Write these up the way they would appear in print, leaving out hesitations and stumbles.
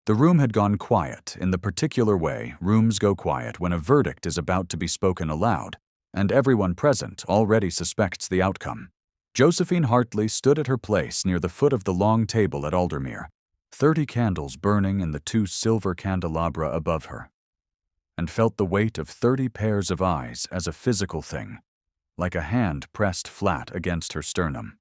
The room had gone quiet in the particular way rooms go quiet when a verdict is about to be spoken aloud, and everyone present already suspects the outcome. Josephine Hartley stood at her place near the foot of the long table at Aldermere, 30 candles burning in the 2 silver candelabra above her, and felt the weight of 30 pairs of eyes as a physical thing, like a hand pressed flat against her sternum.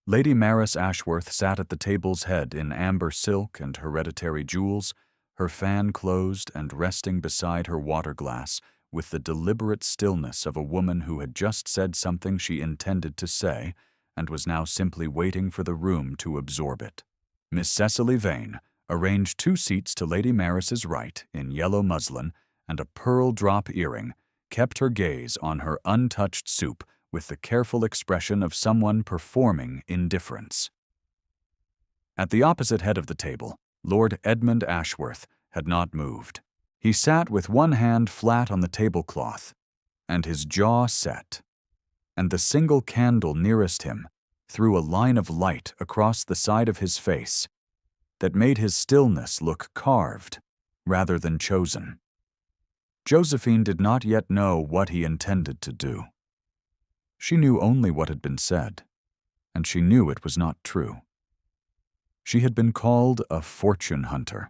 Lady Maris Ashworth sat at the table's head in amber silk and hereditary jewels, her fan closed and resting beside her water glass with the deliberate stillness of a woman who had just said something she intended to say and was now simply waiting for the room to absorb it. Miss Cecily Vane, arranged 2 seats to Lady Maris's right in yellow muslin and a pearl drop earring, kept her gaze on her untouched soup with the careful expression of someone performing indifference. At the opposite head of the table, Lord Edmund Ashworth had not moved. He sat with one hand flat on the tablecloth, and his jaw set, and the single candle nearest him threw a line of light across the side of his face that made his stillness look carved rather than chosen. Josephine did not yet know what he intended to do. She knew only what had been said, and she knew it was not true. She had been called a fortune hunter.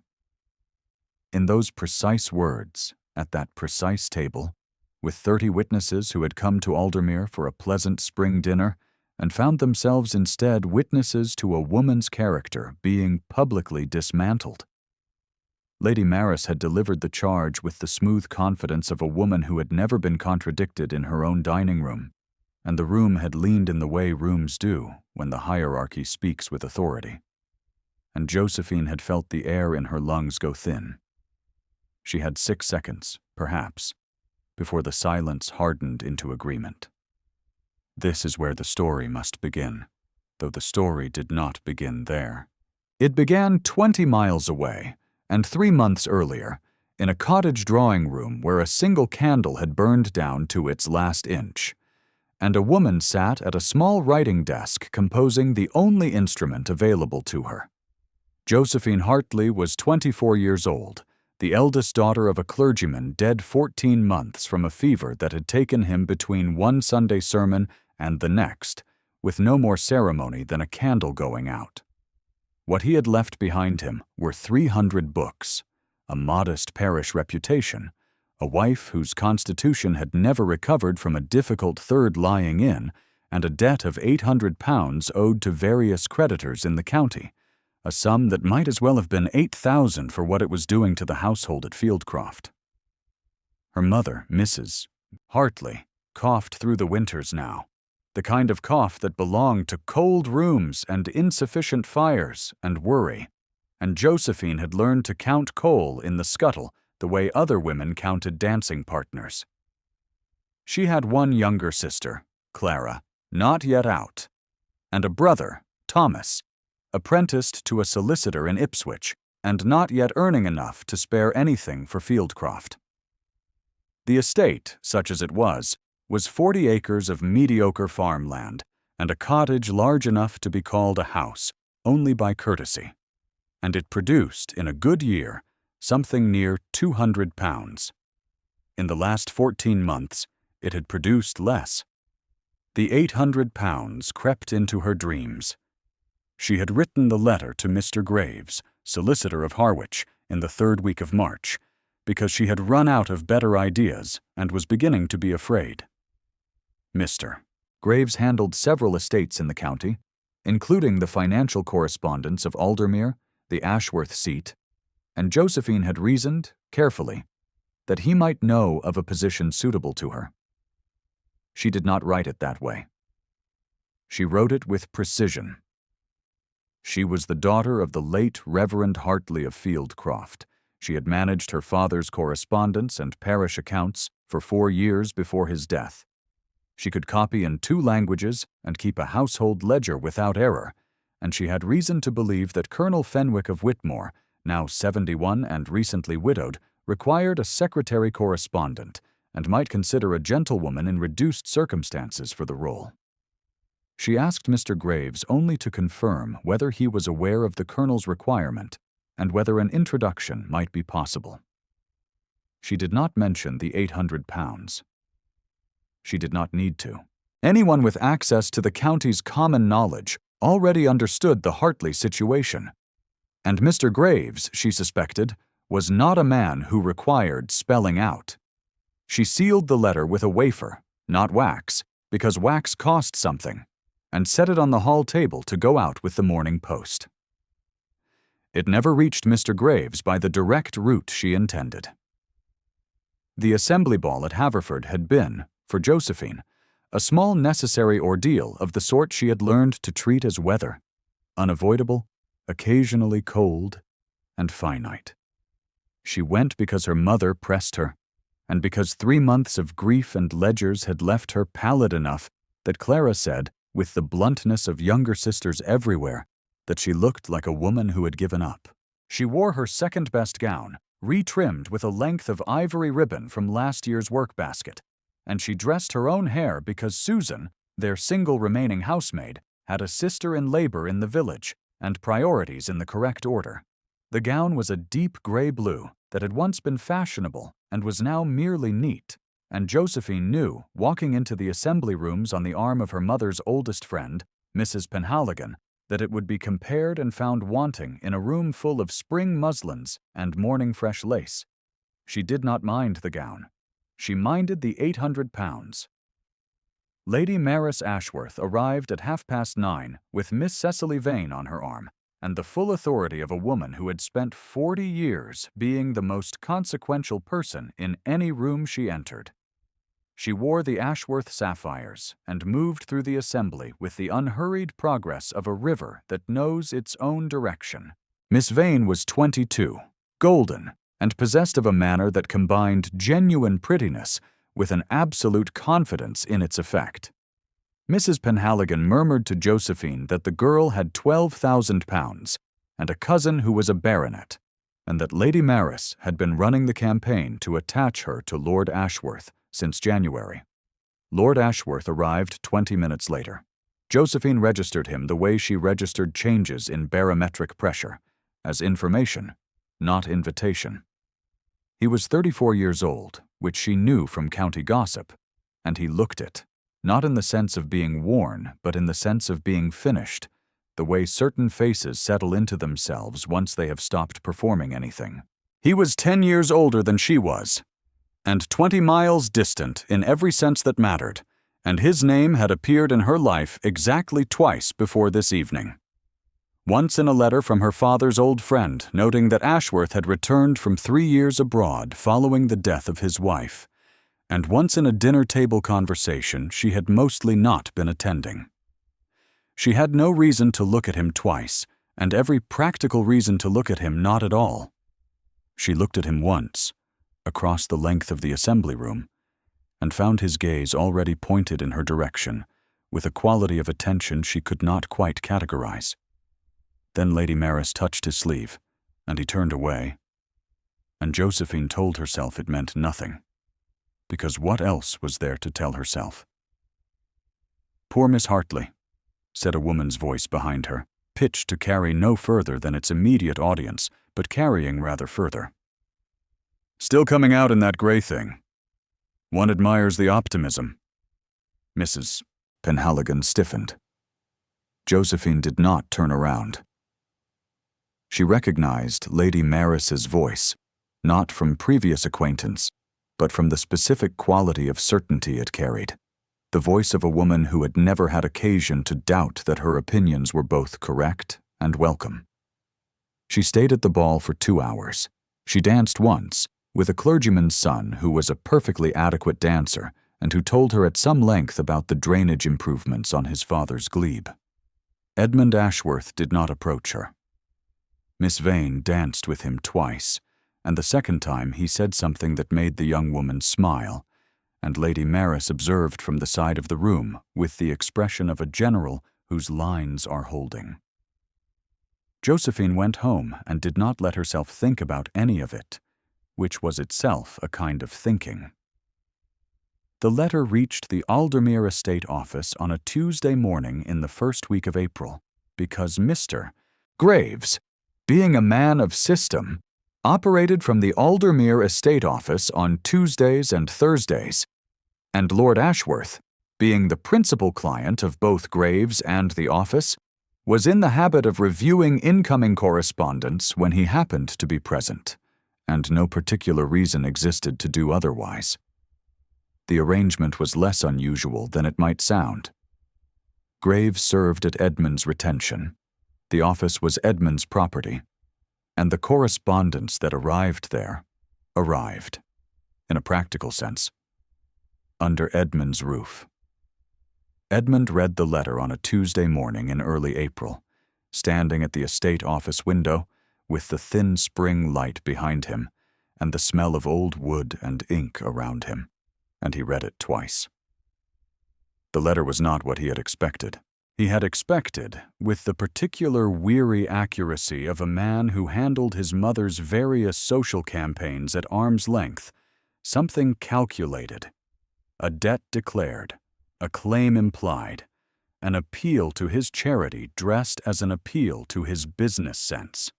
In those precise words, at that precise table, with 30 witnesses who had come to Aldermere for a pleasant spring dinner and found themselves instead witnesses to a woman's character being publicly dismantled. Lady Maris had delivered the charge with the smooth confidence of a woman who had never been contradicted in her own dining room, and the room had leaned in the way rooms do when the hierarchy speaks with authority. And Josephine had felt the air in her lungs go thin. She had 6 seconds, perhaps, before the silence hardened into agreement. This is where the story must begin, though the story did not begin there. It began 20 miles away, and 3 months earlier, in a cottage drawing room where a single candle had burned down to its last inch, and a woman sat at a small writing desk composing the only instrument available to her. Josephine Hartley was 24 years old, the eldest daughter of a clergyman dead 14 months from a fever that had taken him between one Sunday sermon and the next, with no more ceremony than a candle going out. What he had left behind him were 300 books, a modest parish reputation, a wife whose constitution had never recovered from a difficult third lying in, and a debt of £800 owed to various creditors in the county, a sum that might as well have been $8,000 for what it was doing to the household at Fieldcroft. Her mother, Mrs. Hartley, coughed through the winters now, the kind of cough that belonged to cold rooms and insufficient fires and worry, and Josephine had learned to count coal in the scuttle the way other women counted dancing partners. She had one younger sister, Clara, not yet out, and a brother, Thomas, apprenticed to a solicitor in Ipswich and not yet earning enough to spare anything for Fieldcroft. The estate, such as it was 40 acres of mediocre farmland and a cottage large enough to be called a house only by courtesy, and it produced, in a good year, something near £200. In the last 14 months, it had produced less. The £800 crept into her dreams. She had written the letter to Mr. Graves, solicitor of Harwich, in the 3rd week of March, because she had run out of better ideas and was beginning to be afraid. Mr. Graves handled several estates in the county, including the financial correspondence of Aldermere, the Ashworth seat, and Josephine had reasoned, carefully, that he might know of a position suitable to her. She did not write it that way. She wrote it with precision. She was the daughter of the late Reverend Hartley of Fieldcroft. She had managed her father's correspondence and parish accounts for 4 years before his death. She could copy in 2 languages and keep a household ledger without error, and she had reason to believe that Colonel Fenwick of Whitmore, now 71 and recently widowed, required a secretary correspondent and might consider a gentlewoman in reduced circumstances for the role. She asked Mr. Graves only to confirm whether he was aware of the Colonel's requirement, and whether an introduction might be possible. She did not mention the £800. She did not need to. Anyone with access to the county's common knowledge already understood the Hartley situation. And Mr. Graves, she suspected, was not a man who required spelling out. She sealed the letter with a wafer, not wax, because wax cost something, and set it on the hall table to go out with the morning post. It never reached Mr. Graves by the direct route she intended. The assembly ball at Haverford had been, for Josephine, a small necessary ordeal of the sort she had learned to treat as weather, unavoidable, occasionally cold, and finite. She went because her mother pressed her, and because 3 months of grief and ledgers had left her pallid enough that Clara said, with the bluntness of younger sisters everywhere, that she looked like a woman who had given up. She wore her second-best gown, retrimmed with a length of ivory ribbon from last year's work basket, and she dressed her own hair because Susan, their single remaining housemaid, had a sister in labor in the village and priorities in the correct order. The gown was a deep gray blue that had once been fashionable and was now merely neat, and Josephine knew, walking into the assembly rooms on the arm of her mother's oldest friend, Mrs. Penhaligon, that it would be compared and found wanting in a room full of spring muslins and morning fresh lace. She did not mind the gown. She minded the £800. Lady Maris Ashworth arrived at 9:30 with Miss Cecily Vane on her arm, and the full authority of a woman who had spent 40 years being the most consequential person in any room she entered. She wore the Ashworth sapphires and moved through the assembly with the unhurried progress of a river that knows its own direction. Miss Vane was 22, golden, and possessed of a manner that combined genuine prettiness with an absolute confidence in its effect. Mrs. Penhaligon murmured to Josephine that the girl had £12,000 and a cousin who was a baronet, and that Lady Maris had been running the campaign to attach her to Lord Ashworth since January. Lord Ashworth arrived 20 minutes later. Josephine registered him the way she registered changes in barometric pressure, as information, not invitation. He was 34 years old, which she knew from county gossip, and he looked it, not in the sense of being worn, but in the sense of being finished, the way certain faces settle into themselves once they have stopped performing anything. He was 10 years older than she was, and 20 miles distant in every sense that mattered, and his name had appeared in her life exactly twice before this evening. Once in a letter from her father's old friend noting that Ashworth had returned from 3 years abroad following the death of his wife, and once in a dinner-table conversation she had mostly not been attending. She had no reason to look at him twice, and every practical reason to look at him not at all. She looked at him once, across the length of the assembly room, and found his gaze already pointed in her direction, with a quality of attention she could not quite categorize. Then Lady Maris touched his sleeve, and he turned away, and Josephine told herself it meant nothing, because what else was there to tell herself? "Poor Miss Hartley," said a woman's voice behind her, pitched to carry no further than its immediate audience, but carrying rather further. "Still coming out in that gray thing. One admires the optimism." Mrs. Penhaligon stiffened. Josephine did not turn around. She recognized Lady Maris's voice, not from previous acquaintance, but from the specific quality of certainty it carried, the voice of a woman who had never had occasion to doubt that her opinions were both correct and welcome. She stayed at the ball for 2 hours. She danced once, with a clergyman's son who was a perfectly adequate dancer and who told her at some length about the drainage improvements on his father's glebe. Edmund Ashworth did not approach her. Miss Vane danced with him twice, and the second time he said something that made the young woman smile, and Lady Maris observed from the side of the room with the expression of a general whose lines are holding. Josephine went home and did not let herself think about any of it, which was itself a kind of thinking. The letter reached the Aldermere Estate office on a Tuesday morning in the first week of April, because Mr. Graves being a man of system, operated from the Aldermere estate office on Tuesdays and Thursdays, and Lord Ashworth, being the principal client of both Graves and the office, was in the habit of reviewing incoming correspondence when he happened to be present, and no particular reason existed to do otherwise. The arrangement was less unusual than it might sound. Graves served at Edmund's retention. The office was Edmund's property, and the correspondence that arrived there arrived, in a practical sense, under Edmund's roof. Edmund read the letter on a Tuesday morning in early April, standing at the estate office window with the thin spring light behind him and the smell of old wood and ink around him, and he read it twice. The letter was not what he had expected. He had expected, with the particular weary accuracy of a man who handled his mother's various social campaigns at arm's length, something calculated, a debt declared, a claim implied, an appeal to his charity dressed as an appeal to his business sense.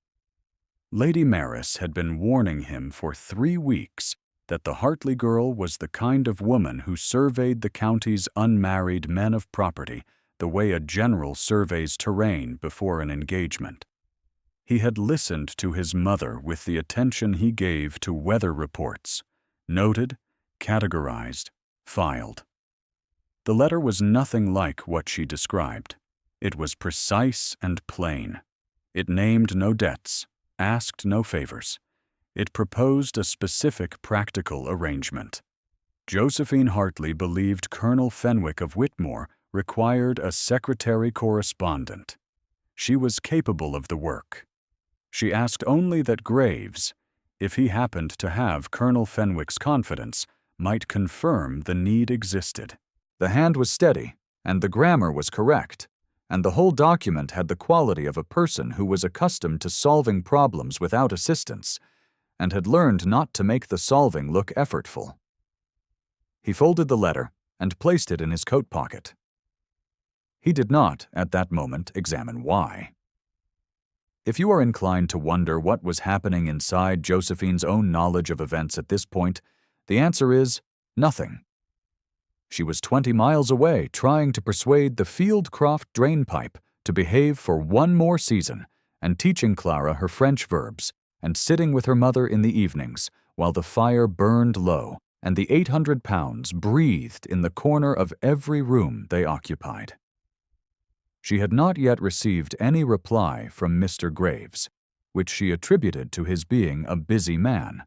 Lady Maris had been warning him for 3 weeks that the Hartley girl was the kind of woman who surveyed the county's unmarried men of property the way a general surveys terrain before an engagement. He had listened to his mother with the attention he gave to weather reports, noted, categorized, filed. The letter was nothing like what she described. It was precise and plain. It named no debts, asked no favors. It proposed a specific practical arrangement. Josephine Hartley believed Colonel Fenwick of Whitmore required a secretary-correspondent. She was capable of the work. She asked only that Graves, if he happened to have Colonel Fenwick's confidence, might confirm the need existed. The hand was steady, and the grammar was correct, and the whole document had the quality of a person who was accustomed to solving problems without assistance, and had learned not to make the solving look effortful. He folded the letter and placed it in his coat pocket. He did not, at that moment, examine why. If you are inclined to wonder what was happening inside Josephine's own knowledge of events at this point, the answer is nothing. She was 20 miles away trying to persuade the Fieldcroft drainpipe to behave for 1 more season, and teaching Clara her French verbs, and sitting with her mother in the evenings while the fire burned low and the 800 pounds breathed in the corner of every room they occupied. She had not yet received any reply from Mr. Graves, which she attributed to his being a busy man,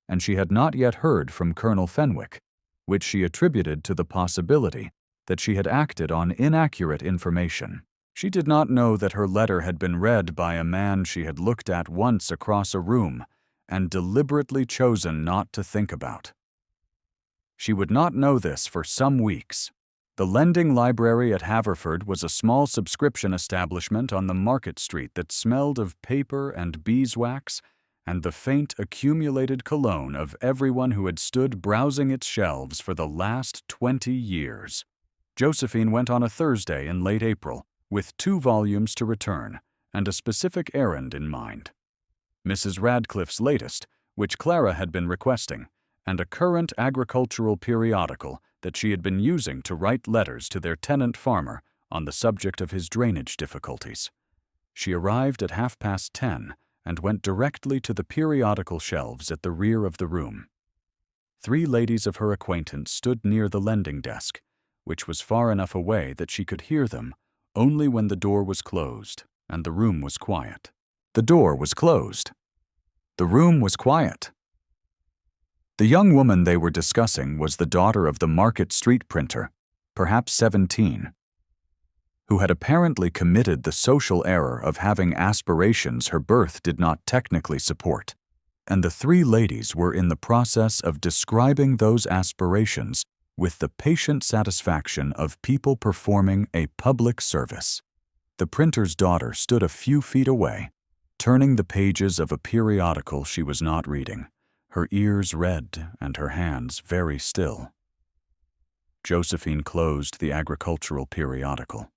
and she had not yet heard from Colonel Fenwick, which she attributed to the possibility that she had acted on inaccurate information. She did not know that her letter had been read by a man she had looked at once across a room and deliberately chosen not to think about. She would not know this for some weeks. The lending library at Haverford was a small subscription establishment on the Market Street that smelled of paper and beeswax and the faint accumulated cologne of everyone who had stood browsing its shelves for the last 20 years. Josephine went on a Thursday in late April, with 2 volumes to return and a specific errand in mind. Mrs. Radcliffe's latest, which Clara had been requesting, and a current agricultural periodical that she had been using to write letters to their tenant farmer on the subject of his drainage difficulties. She arrived at 10:30 and went directly to the periodical shelves at the rear of the room. 3 ladies of her acquaintance stood near the lending desk, which was far enough away that she could hear them only when the door was closed and the room was quiet. The door was closed. The room was quiet. The young woman they were discussing was the daughter of the Market Street printer, perhaps 17, who had apparently committed the social error of having aspirations her birth did not technically support, and the 3 ladies were in the process of describing those aspirations with the patient satisfaction of people performing a public service. The printer's daughter stood a few feet away, turning the pages of a periodical she was not reading, her ears red and her hands very still. Josephine closed the agricultural periodical.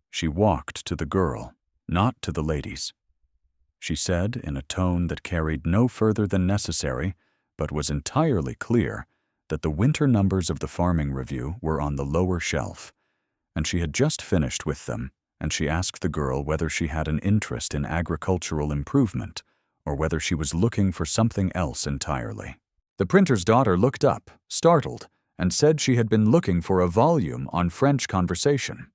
She walked to the girl, not to the ladies. she said in a tone that carried no further than necessary, but was entirely clear that the winter numbers of the Farming Review were on the lower shelf, and she had just finished with them, and she asked the girl whether she had an interest in agricultural improvement or whether she was looking for something else entirely. The printer's daughter looked up, startled, and said she had been looking for a volume on French conversation.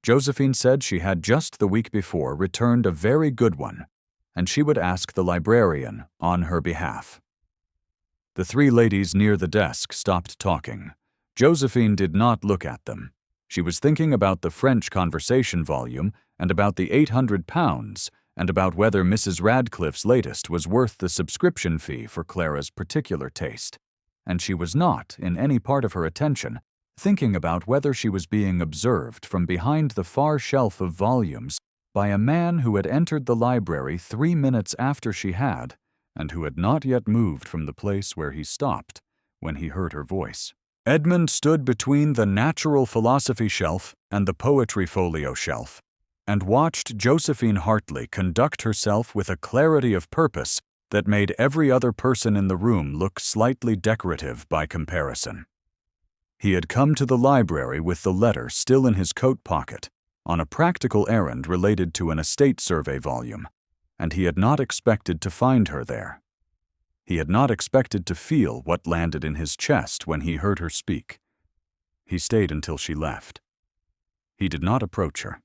Josephine said she had just the week before returned a very good one, and she would ask the librarian on her behalf. The three ladies near the desk stopped talking. Josephine did not look at them. She was thinking about the French conversation volume and about the £800 and about whether Mrs. Radcliffe's latest was worth the subscription fee for Clara's particular taste. And she was not, in any part of her attention, thinking about whether she was being observed from behind the far shelf of volumes by a man who had entered the library 3 minutes after she had, and who had not yet moved from the place where he stopped when he heard her voice. Edmund stood between the natural philosophy shelf and the poetry folio shelf, and watched Josephine Hartley conduct herself with a clarity of purpose that made every other person in the room look slightly decorative by comparison. He had come to the library with the letter still in his coat pocket, on a practical errand related to an estate survey volume, and he had not expected to find her there. He had not expected to feel what landed in his chest when he heard her speak. He stayed until she left. He did not approach her.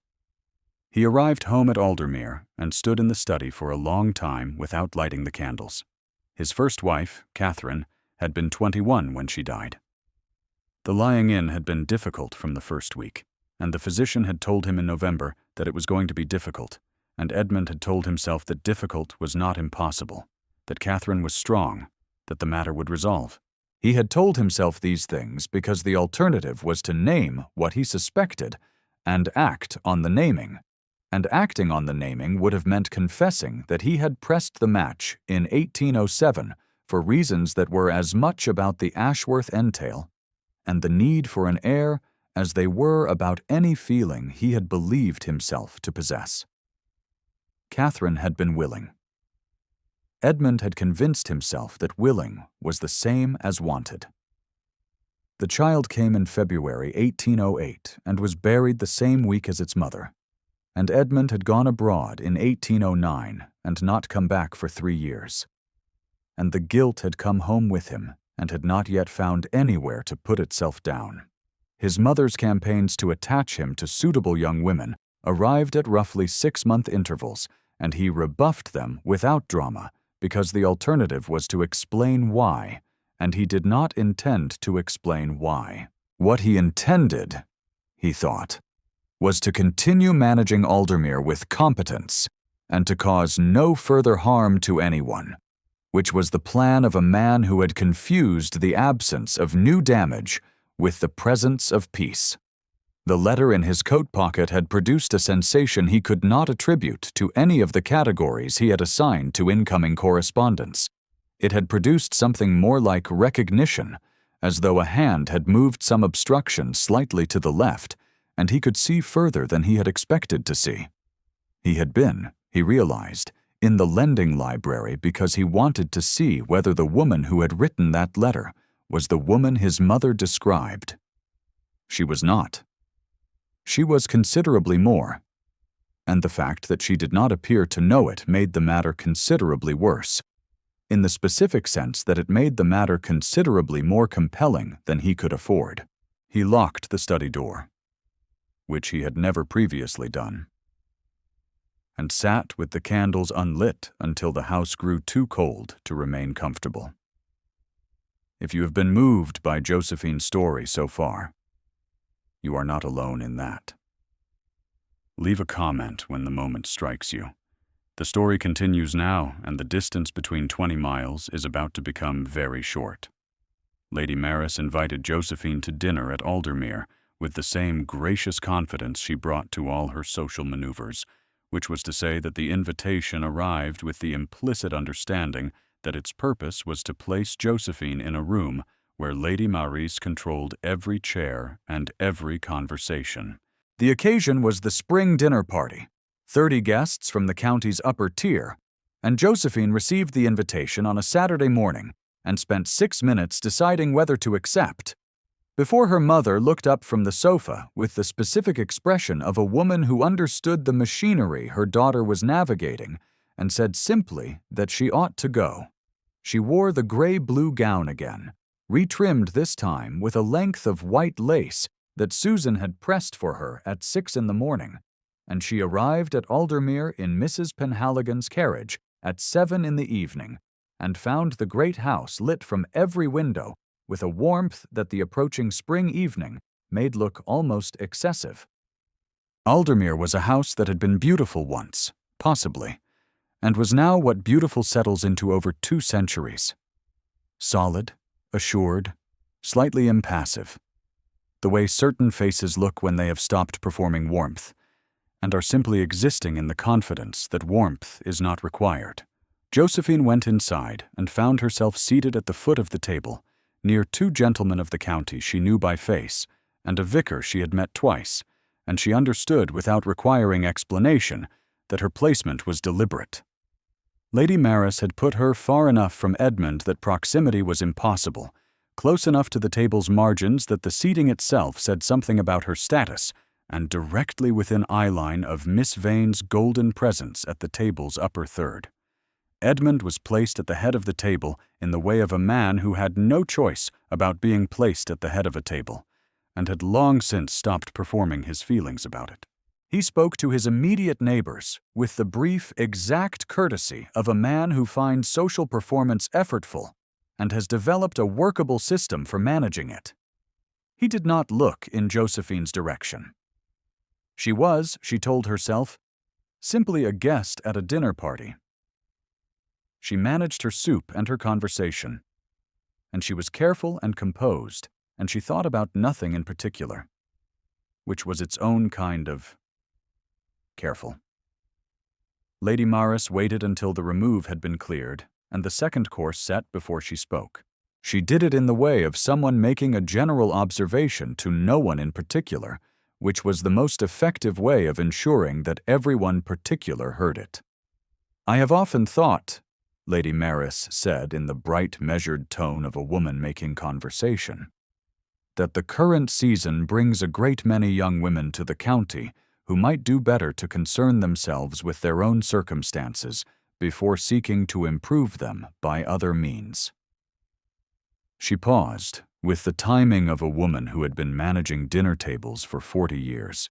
He arrived home at Aldermere and stood in the study for a long time without lighting the candles. His first wife, Catherine, had been 21 when she died. The lying in had been difficult from the first week, and the physician had told him in November that it was going to be difficult, and Edmund had told himself that difficult was not impossible, that Catherine was strong, that the matter would resolve. He had told himself these things because the alternative was to name what he suspected and act on the naming, and acting on the naming would have meant confessing that he had pressed the match in 1807 for reasons that were as much about the Ashworth entail and the need for an heir as they were about any feeling he had believed himself to possess. Catherine had been willing. Edmund had convinced himself that willing was the same as wanted. The child came in February 1808 and was buried the same week as its mother, and Edmund had gone abroad in 1809 and not come back for 3 years. And the guilt had come home with him and had not yet found anywhere to put itself down. His mother's campaigns to attach him to suitable young women arrived at roughly 6-month intervals, and he rebuffed them without drama, because the alternative was to explain why, and he did not intend to explain why. What he intended, he thought, was to continue managing Aldermere with competence and to cause no further harm to anyone, which was the plan of a man who had confused the absence of new damage with the presence of peace. The letter in his coat pocket had produced a sensation he could not attribute to any of the categories he had assigned to incoming correspondence. It had produced something more like recognition, as though a hand had moved some obstruction slightly to the left, and he could see further than he had expected to see. He had been, he realized, in the lending library because he wanted to see whether the woman who had written that letter was the woman his mother described. She was not. She was considerably more, and the fact that she did not appear to know it made the matter considerably worse, in the specific sense that it made the matter considerably more compelling than he could afford. He locked the study door, which he had never previously done, and sat with the candles unlit until the house grew too cold to remain comfortable. If you have been moved by Josephine's story so far, you are not alone in that. Leave a comment when the moment strikes you. The story continues now, and the distance between 20 miles is about to become very short. Lady Maris invited Josephine to dinner at Aldermere with the same gracious confidence she brought to all her social maneuvers, which was to say that the invitation arrived with the implicit understanding that its purpose was to place Josephine in a room where Lady Maris controlled every chair and every conversation. The occasion was the spring dinner party, 30 guests from the county's upper tier, and Josephine received the invitation on a Saturday morning and spent 6 minutes deciding whether to accept, before her mother looked up from the sofa with the specific expression of a woman who understood the machinery her daughter was navigating and said simply that she ought to go. She wore the gray-blue gown again, retrimmed this time with a length of white lace that Susan had pressed for her at 6 in the morning, and she arrived at Aldermere in Mrs. Penhaligon's carriage at 7 in the evening, and found the great house lit from every window with a warmth that the approaching spring evening made look almost excessive. Aldermere was a house that had been beautiful once, possibly, and was now what beautiful settles into over 2 centuries. Solid, assured, slightly impassive. The way certain faces look when they have stopped performing warmth, and are simply existing in the confidence that warmth is not required. Josephine went inside and found herself seated at the foot of the table, near 2 gentlemen of the county she knew by face, and a vicar she had met twice, and she understood without requiring explanation that her placement was deliberate. Lady Maris had put her far enough from Edmund that proximity was impossible, close enough to the table's margins that the seating itself said something about her status, and directly within eyeline of Miss Vane's golden presence at the table's upper third. Edmund was placed at the head of the table in the way of a man who had no choice about being placed at the head of a table, and had long since stopped performing his feelings about it. He spoke to his immediate neighbors with the brief, exact courtesy of a man who finds social performance effortful and has developed a workable system for managing it. He did not look in Josephine's direction. She was, she told herself, simply a guest at a dinner party. She managed her soup and her conversation, and she was careful and composed, and she thought about nothing in particular, which was its own kind of careful. Lady Maris waited until the remove had been cleared and the second course set before she spoke. She did it in the way of someone making a general observation to no one in particular, which was the most effective way of ensuring that everyone particular heard it. "I have often thought," Lady Maris said in the bright, measured tone of a woman making conversation, "that the current season brings a great many young women to the county who might do better to concern themselves with their own circumstances before seeking to improve them by other means." She paused, with the timing of a woman who had been managing dinner tables for 40 years.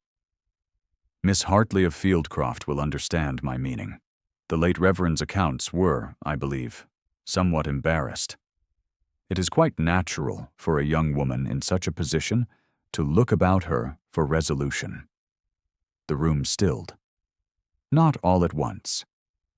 "Miss Hartley of Fieldcroft will understand my meaning. The late Reverend's accounts were, I believe, somewhat embarrassed. It is quite natural for a young woman in such a position to look about her for resolution." The room stilled. Not all at once.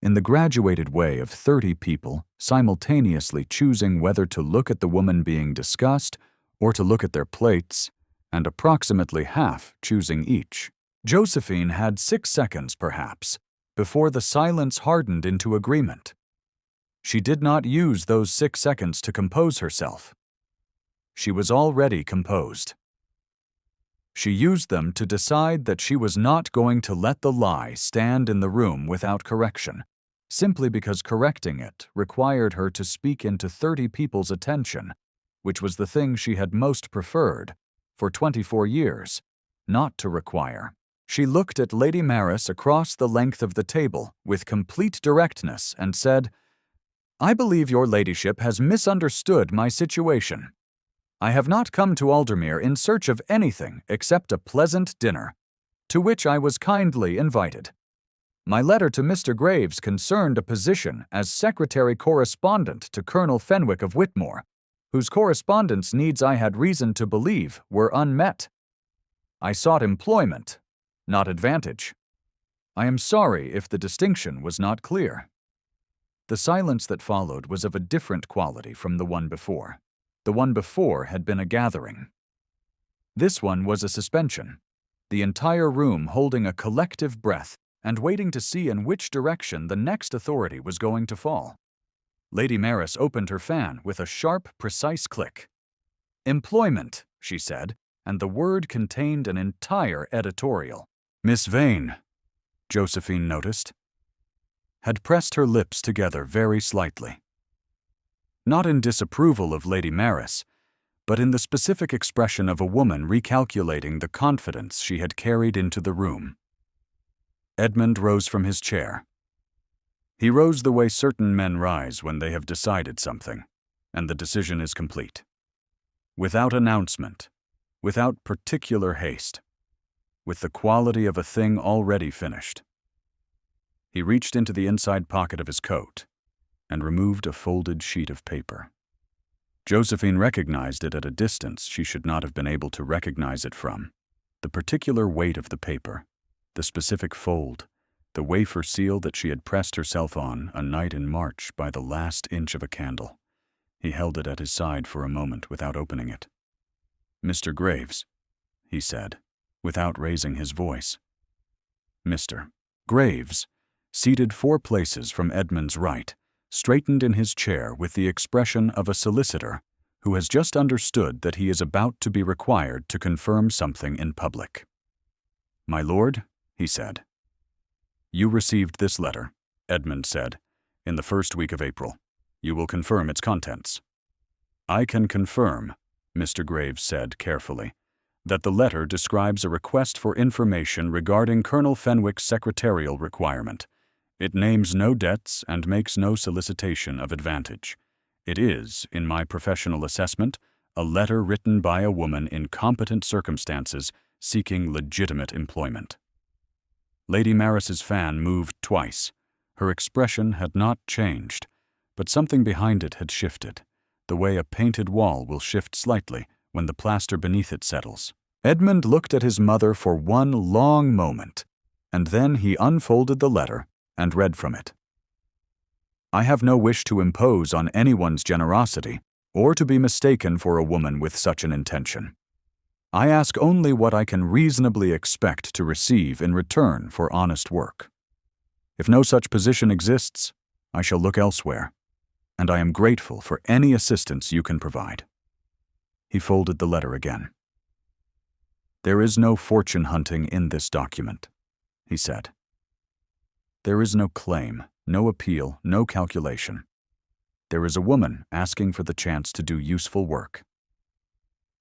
In the graduated way of 30 people simultaneously choosing whether to look at the woman being discussed or to look at their plates, and approximately half choosing each. Josephine had 6 seconds, perhaps, before the silence hardened into agreement. She did not use those 6 seconds to compose herself. She was already composed. She used them to decide that she was not going to let the lie stand in the room without correction, simply because correcting it required her to speak into 30 people's attention, which was the thing she had most preferred, for 24 years, not to require. She looked at Lady Maris across the length of the table with complete directness and said, "I believe your ladyship has misunderstood my situation. I have not come to Aldermere in search of anything except a pleasant dinner, to which I was kindly invited. My letter to Mr. Graves concerned a position as secretary-correspondent to Colonel Fenwick of Whitmore, whose correspondence needs I had reason to believe were unmet. I sought employment, not advantage. I am sorry if the distinction was not clear." The silence that followed was of a different quality from the one before. The one before had been a gathering. This one was a suspension, the entire room holding a collective breath and waiting to see in which direction the next authority was going to fall. Lady Maris opened her fan with a sharp, precise click. "Employment," she said, and the word contained an entire editorial. "Miss Vane," Josephine noticed, had pressed her lips together very slightly. Not in disapproval of Lady Maris, but in the specific expression of a woman recalculating the confidence she had carried into the room. Edmund rose from his chair. He rose the way certain men rise when they have decided something, and the decision is complete. Without announcement, without particular haste, with the quality of a thing already finished. He reached into the inside pocket of his coat and removed a folded sheet of paper. Josephine recognized it at a distance she should not have been able to recognize it from. The particular weight of the paper, the specific fold, the wafer seal that she had pressed herself on a night in March by the last inch of a candle. He held it at his side for a moment without opening it. "Mr. Graves," he said, without raising his voice. Mr. Graves, seated 4 places from Edmund's right, straightened in his chair with the expression of a solicitor who has just understood that he is about to be required to confirm something in public. "My lord," he said. "You received this letter," Edmund said, "in the first week of April. You will confirm its contents." "I can confirm," Mr. Graves said carefully, "that the letter describes a request for information regarding Colonel Fenwick's secretarial requirement. It names no debts and makes no solicitation of advantage. It is, in my professional assessment, a letter written by a woman in competent circumstances seeking legitimate employment." Lady Maris's fan moved twice. Her expression had not changed, but something behind it had shifted, the way a painted wall will shift slightly when the plaster beneath it settles. Edmund looked at his mother for one long moment, and then he unfolded the letter and read from it. "I have no wish to impose on anyone's generosity or to be mistaken for a woman with such an intention. I ask only what I can reasonably expect to receive in return for honest work. If no such position exists, I shall look elsewhere, and I am grateful for any assistance you can provide." He folded the letter again. "There is no fortune hunting in this document," he said. "There is no claim, no appeal, no calculation. There is a woman asking for the chance to do useful work."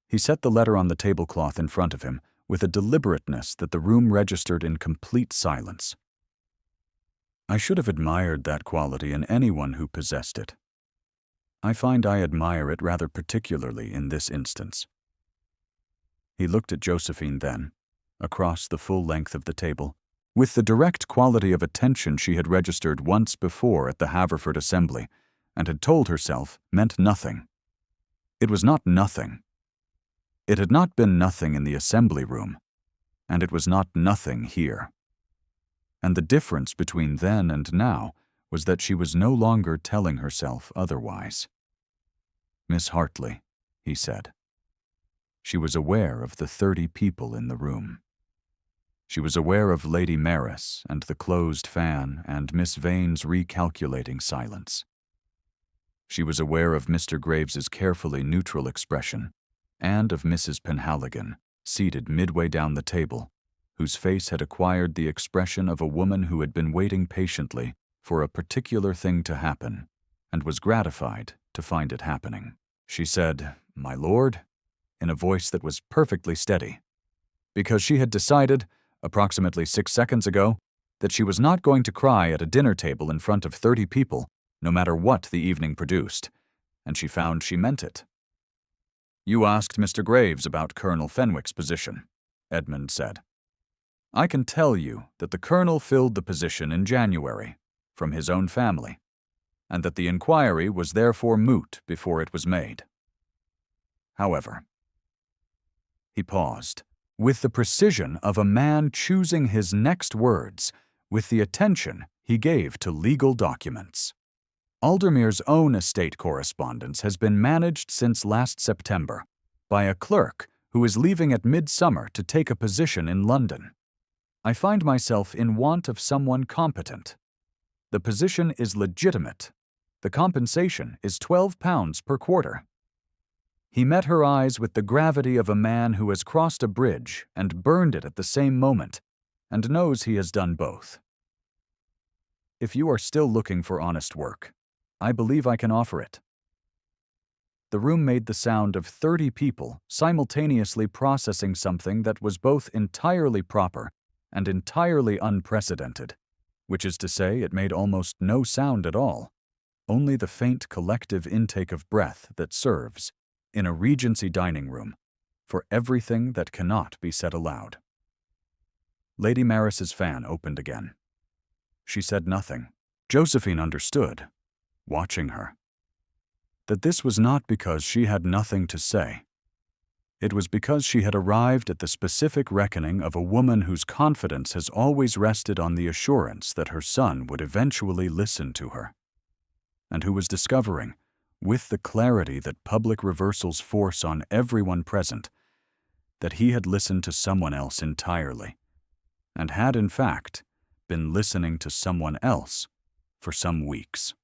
He set the letter on the tablecloth in front of him with a deliberateness that the room registered in complete silence. "I should have admired that quality in anyone who possessed it. I find I admire it rather particularly in this instance." He looked at Josephine then, across the full length of the table, with the direct quality of attention she had registered once before at the Haverford Assembly, and had told herself meant nothing. It was not nothing. It had not been nothing in the assembly room, and it was not nothing here. And the difference between then and now was that she was no longer telling herself otherwise. "Miss Hartley," he said. She was aware of the 30 people in the room. She was aware of Lady Maris and the closed fan and Miss Vane's recalculating silence. She was aware of Mr. Graves's carefully neutral expression and of Mrs. Penhaligon, seated midway down the table, whose face had acquired the expression of a woman who had been waiting patiently for a particular thing to happen and was gratified to find it happening. She said, "My lord," in a voice that was perfectly steady, because she had decided, approximately 6 seconds ago, that she was not going to cry at a dinner table in front of 30 people, no matter what the evening produced, and she found she meant it. "You asked Mr. Graves about Colonel Fenwick's position," Edmund said. "I can tell you that the colonel filled the position in January, from his own family, and that the inquiry was therefore moot before it was made. However," he paused, with the precision of a man choosing his next words, with the attention he gave to legal documents. "Aldermere's own estate correspondence has been managed since last September by a clerk who is leaving at midsummer to take a position in London. I find myself in want of someone competent. The position is legitimate. The compensation is £12 per quarter." He met her eyes with the gravity of a man who has crossed a bridge and burned it at the same moment, and knows he has done both. If you are still looking for honest work, I believe I can offer it. The room made the sound of 30 people simultaneously processing something that was both entirely proper and entirely unprecedented, which is to say, it made almost no sound at all, only the faint collective intake of breath that serves, in a Regency dining room, for everything that cannot be said aloud. Lady Maris's fan opened again. She said nothing. Josephine understood, watching her, that this was not because she had nothing to say. It was because she had arrived at the specific reckoning of a woman whose confidence has always rested on the assurance that her son would eventually listen to her, and who was discovering, with the clarity that public reversals force on everyone present, that he had listened to someone else entirely, and had, in fact, been listening to someone else for some weeks.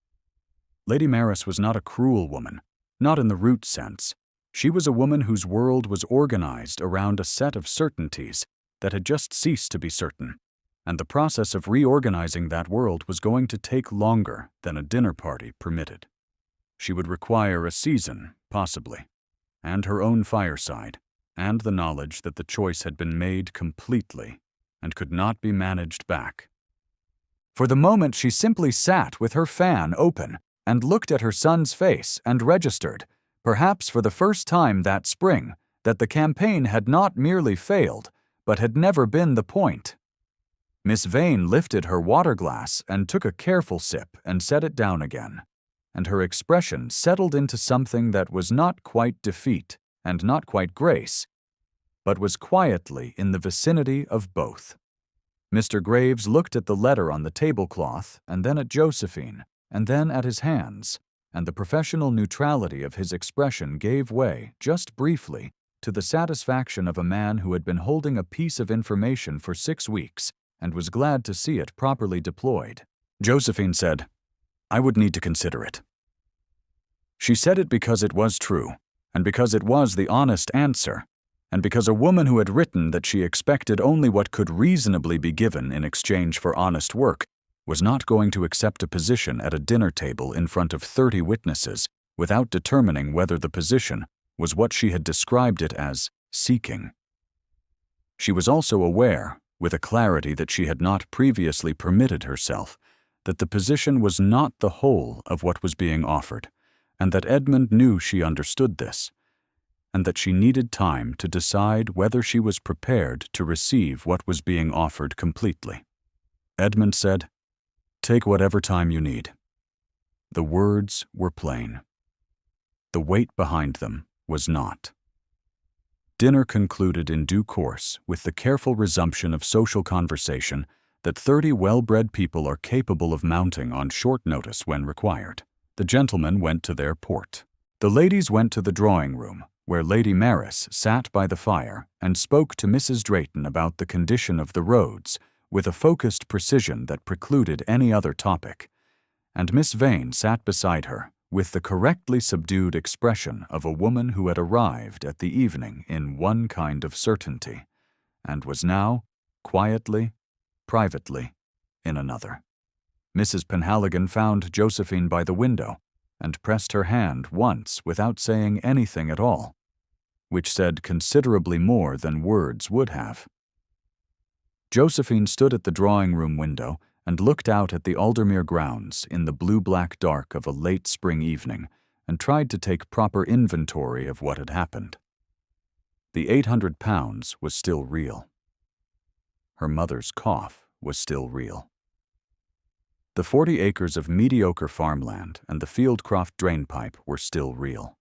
Lady Maris was not a cruel woman, not in the root sense. She was a woman whose world was organized around a set of certainties that had just ceased to be certain, and the process of reorganizing that world was going to take longer than a dinner party permitted. She would require a season, possibly, and her own fireside, and the knowledge that the choice had been made completely and could not be managed back. For the moment, she simply sat with her fan open and looked at her son's face and registered, perhaps for the first time that spring, that the campaign had not merely failed, but had never been the point. Miss Vane lifted her water glass and took a careful sip and set it down again, and her expression settled into something that was not quite defeat and not quite grace, but was quietly in the vicinity of both. Mr. Graves looked at the letter on the tablecloth, and then at Josephine, and then at his hands, and the professional neutrality of his expression gave way, just briefly, to the satisfaction of a man who had been holding a piece of information for 6 weeks and was glad to see it properly deployed. Josephine said, "I would need to consider it." She said it because it was true, and because it was the honest answer, and because a woman who had written that she expected only what could reasonably be given in exchange for honest work was not going to accept a position at a dinner table in front of 30 witnesses without determining whether the position was what she had described it as seeking. She was also aware, with a clarity that she had not previously permitted herself, that the position was not the whole of what was being offered, and that Edmund knew she understood this, and that she needed time to decide whether she was prepared to receive what was being offered completely. Edmund said, "Take whatever time you need." The words were plain. The weight behind them was not. Dinner concluded in due course with the careful resumption of social conversation that 30 well-bred people are capable of mounting on short notice when required. The gentlemen went to their port. The ladies went to the drawing room, where Lady Maris sat by the fire and spoke to Mrs. Drayton about the condition of the roads with a focused precision that precluded any other topic, and Miss Vane sat beside her with the correctly subdued expression of a woman who had arrived at the evening in one kind of certainty, and was now, quietly, privately, in another. Mrs. Penhaligon found Josephine by the window, and pressed her hand once without saying anything at all, which said considerably more than words would have. Josephine stood at the drawing-room window and looked out at the Aldermere grounds in the blue-black dark of a late spring evening and tried to take proper inventory of what had happened. The £800 was still real. Her mother's cough was still real. The 40 acres of mediocre farmland and the Fieldcroft drainpipe were still real.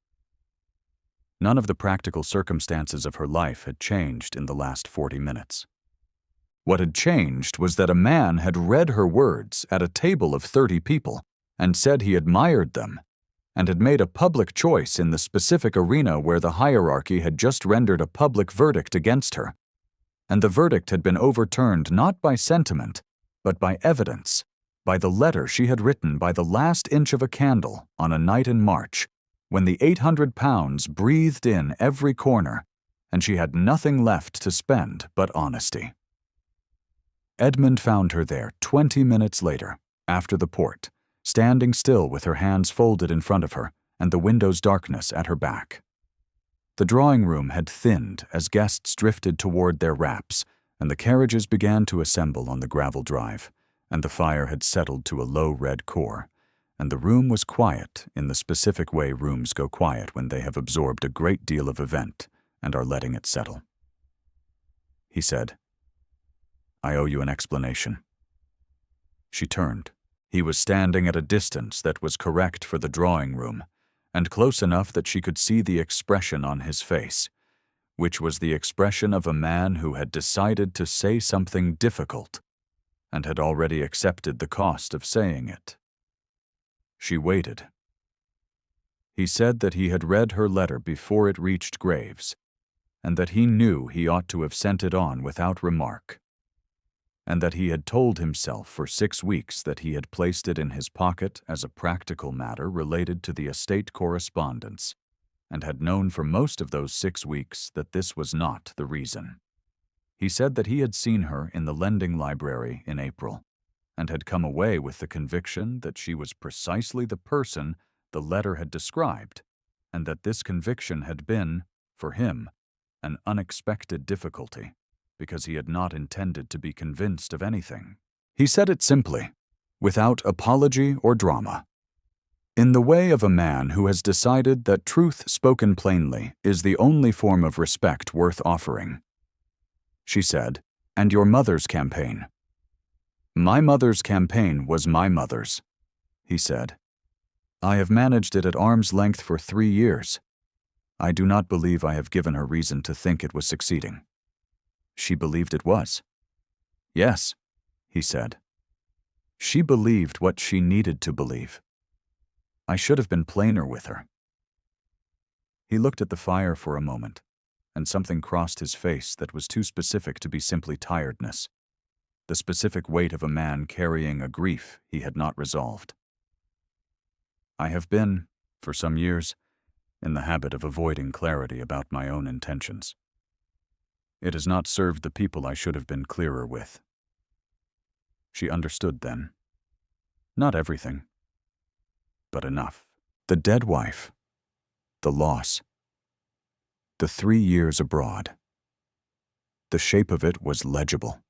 None of the practical circumstances of her life had changed in the last 40 minutes. What had changed was that a man had read her words at a table of 30 people and said he admired them, and had made a public choice in the specific arena where the hierarchy had just rendered a public verdict against her. And the verdict had been overturned not by sentiment, but by evidence, by the letter she had written by the last inch of a candle on a night in March, when the £800 breathed in every corner, and she had nothing left to spend but honesty. Edmund found her there 20 minutes later, after the port, standing still with her hands folded in front of her and the window's darkness at her back. The drawing room had thinned as guests drifted toward their wraps, and the carriages began to assemble on the gravel drive, and the fire had settled to a low red core, and the room was quiet in the specific way rooms go quiet when they have absorbed a great deal of event and are letting it settle. He said, "I owe you an explanation." She turned. He was standing at a distance that was correct for the drawing room, and close enough that she could see the expression on his face, which was the expression of a man who had decided to say something difficult and had already accepted the cost of saying it. She waited. He said that he had read her letter before it reached Graves, and that he knew he ought to have sent it on without remark, and that he had told himself for 6 weeks that he had placed it in his pocket as a practical matter related to the estate correspondence, and had known for most of those 6 weeks that this was not the reason. He said that he had seen her in the lending library in April, and had come away with the conviction that she was precisely the person the letter had described, and that this conviction had been, for him, an unexpected difficulty, because he had not intended to be convinced of anything. He said it simply, without apology or drama, in the way of a man who has decided that truth spoken plainly is the only form of respect worth offering. She said, "And your mother's campaign?" "My mother's campaign was my mother's," he said. "I have managed it at arm's length for 3 years. I do not believe I have given her reason to think it was succeeding." She believed it was. "Yes," he said. "She believed what she needed to believe. I should have been plainer with her." He looked at the fire for a moment, and something crossed his face that was too specific to be simply tiredness, the specific weight of a man carrying a grief he had not resolved. "I have been, for some years, in the habit of avoiding clarity about my own intentions. It has not served the people I should have been clearer with." She understood then. Not everything, but enough. The dead wife, the loss, the 3 years abroad. The shape of it was legible,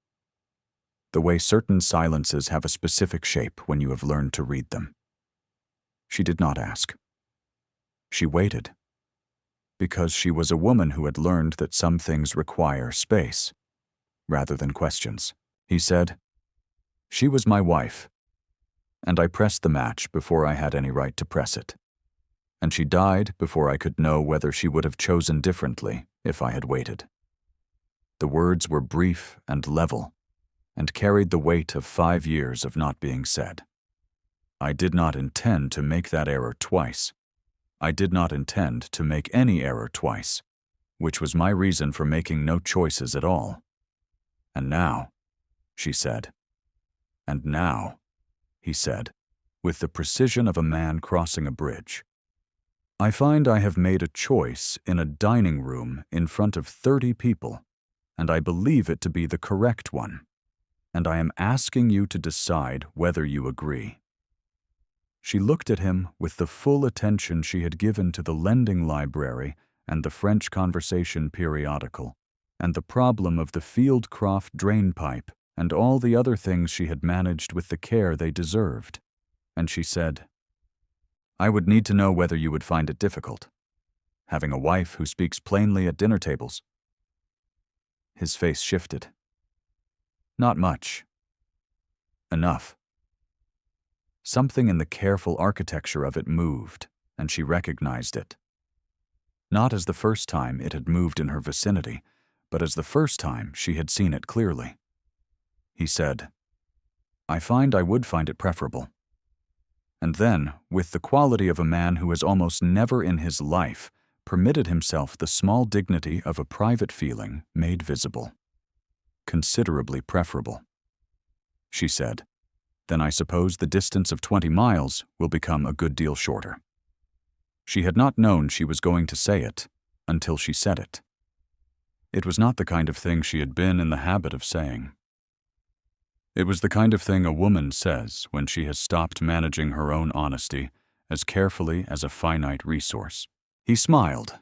the way certain silences have a specific shape when you have learned to read them. She did not ask. She waited, because she was a woman who had learned that some things require space, rather than questions. He said, "She was my wife, and I pressed the match before I had any right to press it. And she died before I could know whether she would have chosen differently if I had waited." The words were brief and level, and carried the weight of 5 years of not being said. I did not intend to make that error twice. I did not intend to make any error twice, which was my reason for making no choices at all. "And now," she said. "And now," he said, with the precision of a man crossing a bridge, "I find I have made a choice in a dining room in front of 30 people, and I believe it to be the correct one, and I am asking you to decide whether you agree." She looked at him with the full attention she had given to the lending library and the French conversation periodical, and the problem of the Fieldcroft drain pipe and all the other things she had managed with the care they deserved. And she said, "I would need to know whether you would find it difficult, having a wife who speaks plainly at dinner tables." His face shifted. "Not much. Enough." Something in the careful architecture of it moved, and she recognized it. Not as the first time it had moved in her vicinity, but as the first time she had seen it clearly. He said, "I find I would find it preferable." And then, with the quality of a man who has almost never in his life permitted himself the small dignity of a private feeling made visible. "Considerably preferable," she said. "Then I suppose the distance of 20 miles will become a good deal shorter." She had not known she was going to say it until she said it. It was not the kind of thing she had been in the habit of saying. It was the kind of thing a woman says when she has stopped managing her own honesty as carefully as a finite resource. He smiled,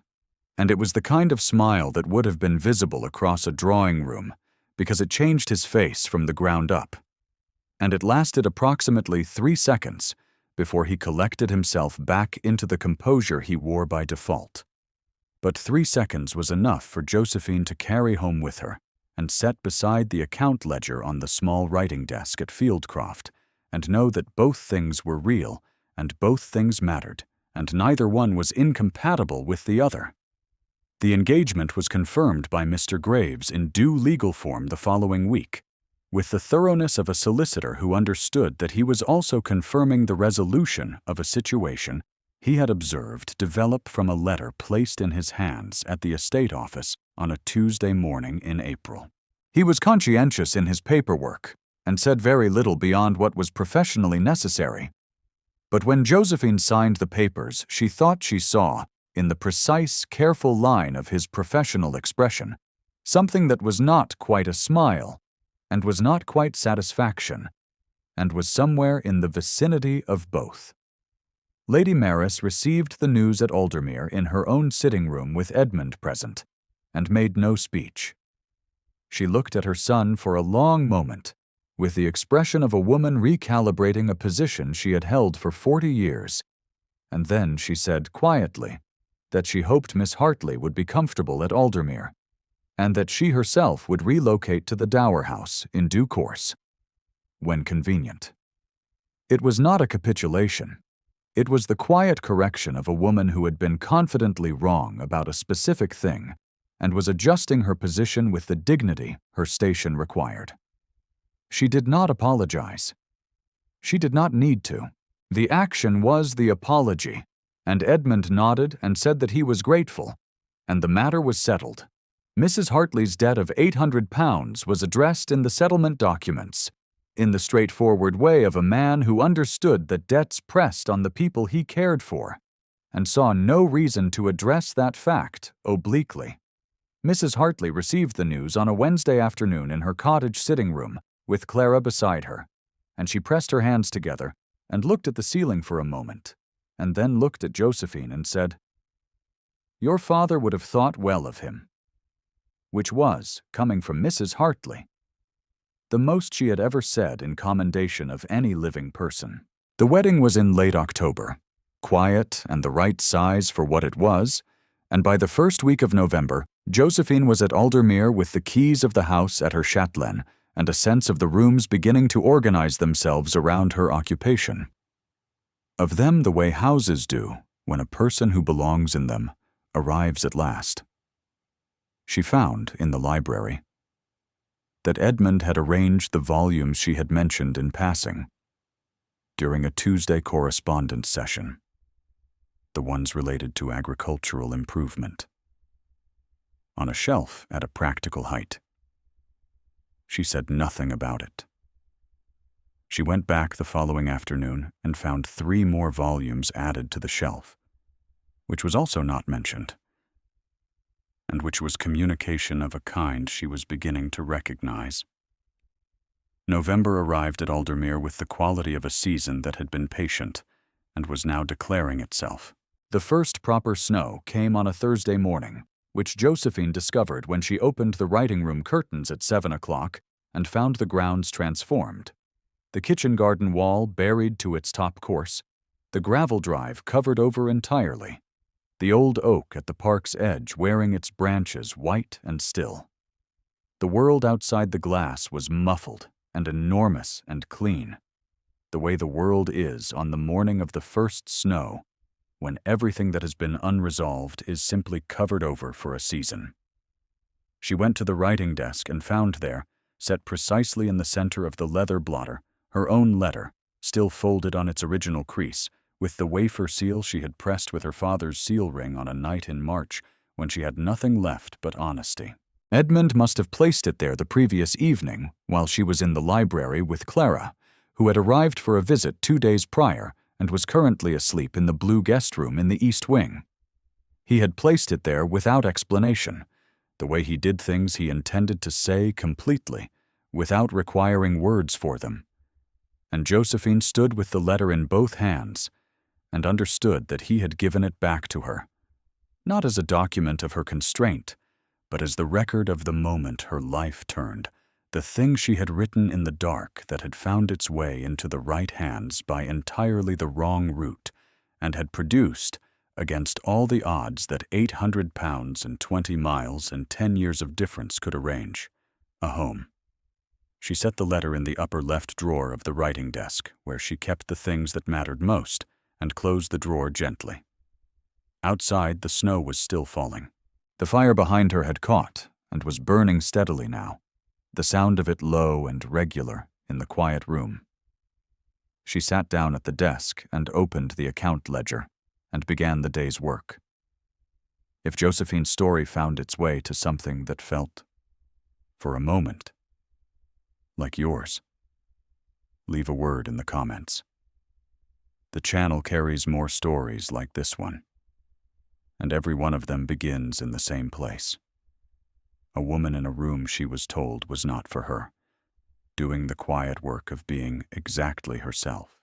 and it was the kind of smile that would have been visible across a drawing room because it changed his face from the ground up. And it lasted approximately 3 seconds before he collected himself back into the composure he wore by default. But 3 seconds was enough for Josephine to carry home with her and set beside the account ledger on the small writing desk at Fieldcroft, and know that both things were real and both things mattered, and neither one was incompatible with the other. The engagement was confirmed by Mr. Graves in due legal form the following week, with the thoroughness of a solicitor who understood that he was also confirming the resolution of a situation he had observed develop from a letter placed in his hands at the estate office on a Tuesday morning in April. He was conscientious in his paperwork and said very little beyond what was professionally necessary. But when Josephine signed the papers, she thought she saw, in the precise, careful line of his professional expression, something that was not quite a smile, and was not quite satisfaction, and was somewhere in the vicinity of both. Lady Maris received the news at Aldermere in her own sitting room with Edmund present, and made no speech. She looked at her son for a long moment, with the expression of a woman recalibrating a position she had held for 40 years, and then she said quietly that she hoped Miss Hartley would be comfortable at Aldermere, and that she herself would relocate to the Dower House in due course, when convenient. It was not a capitulation. It was the quiet correction of a woman who had been confidently wrong about a specific thing and was adjusting her position with the dignity her station required. She did not apologize. She did not need to. The action was the apology, and Edmund nodded and said that he was grateful, and the matter was settled. Mrs. Hartley's debt of £800 was addressed in the settlement documents, in the straightforward way of a man who understood that debts pressed on the people he cared for, and saw no reason to address that fact obliquely. Mrs. Hartley received the news on a Wednesday afternoon in her cottage sitting room, with Clara beside her, and she pressed her hands together and looked at the ceiling for a moment, and then looked at Josephine and said, "Your father would have thought well of him," which was, coming from Mrs. Hartley, the most she had ever said in commendation of any living person. The wedding was in late October, quiet and the right size for what it was, and by the first week of November, Josephine was at Aldermere with the keys of the house at her châtelaine and a sense of the rooms beginning to organize themselves around her occupation. Of them the way houses do when a person who belongs in them arrives at last. She found, in the library, that Edmund had arranged the volumes she had mentioned in passing during a Tuesday correspondence session, the ones related to agricultural improvement, on a shelf at a practical height. She said nothing about it. She went back the following afternoon and found 3 more volumes added to the shelf, which was also not mentioned, and which was communication of a kind she was beginning to recognize. November arrived at Aldermere with the quality of a season that had been patient and was now declaring itself. The first proper snow came on a Thursday morning, which Josephine discovered when she opened the writing-room curtains at 7 o'clock and found the grounds transformed. The kitchen garden wall buried to its top course, the gravel drive covered over entirely, the old oak at the park's edge wearing its branches white and still. The world outside the glass was muffled and enormous and clean, the way the world is on the morning of the first snow, when everything that has been unresolved is simply covered over for a season. She went to the writing desk and found there, set precisely in the center of the leather blotter, her own letter, still folded on its original crease, with the wafer seal she had pressed with her father's seal ring on a night in March when she had nothing left but honesty. Edmund must have placed it there the previous evening while she was in the library with Clara, who had arrived for a visit 2 days prior and was currently asleep in the blue guest room in the east wing. He had placed it there without explanation, the way he did things he intended to say completely, without requiring words for them. And Josephine stood with the letter in both hands and understood that he had given it back to her, not as a document of her constraint, but as the record of the moment her life turned, the thing she had written in the dark that had found its way into the right hands by entirely the wrong route and had produced, against all the odds that 800 pounds and 20 miles and 10 years of difference could arrange, a home. She set the letter in the upper left drawer of the writing desk, where she kept the things that mattered most, and closed the drawer gently. Outside, the snow was still falling. The fire behind her had caught and was burning steadily now, the sound of it low and regular in the quiet room. She sat down at the desk and opened the account ledger and began the day's work. If Josephine's story found its way to something that felt, for a moment, like yours, leave a word in the comments. The channel carries more stories like this one, and every one of them begins in the same place. A woman in a room she was told was not for her, doing the quiet work of being exactly herself.